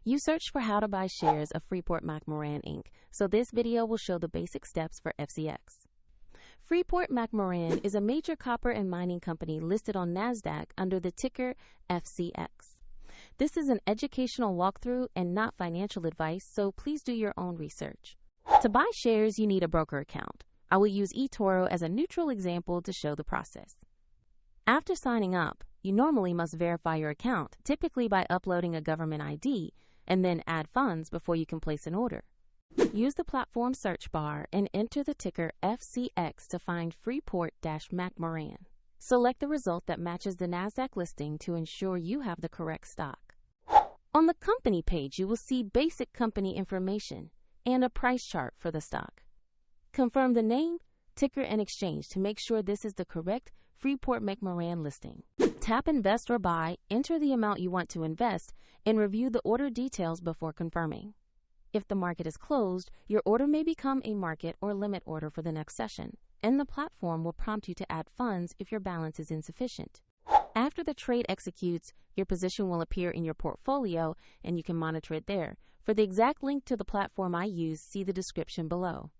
You searched for how to buy shares of Freeport-McMoRan Inc., so this video will show the basic steps for FCX. Freeport-McMoRan is a major copper and mining company listed on NASDAQ under the ticker FCX. This is an educational walkthrough and not financial advice, so please do your own research. To buy shares, you need a broker account. I will use eToro as a neutral example to show the process. After signing up, you normally must verify your account, typically by uploading a government ID, and then add funds before you can place an order. Use the platform search bar and enter the ticker FCX to find Freeport-McMoRan. Select the result that matches the NASDAQ listing to ensure you have the correct stock. On the company page, you will see basic company information and a price chart for the stock. Confirm the name, ticker, and exchange to make sure this is the correct Freeport-McMoRan listing. Tap Invest or Buy, enter the amount you want to invest, and review the order details before confirming. If the market is closed, your order may become a market or limit order for the next session, and the platform will prompt you to add funds if your balance is insufficient. After the trade executes, your position will appear in your portfolio, and you can monitor it there. For the exact link to the platform I use, see the description below.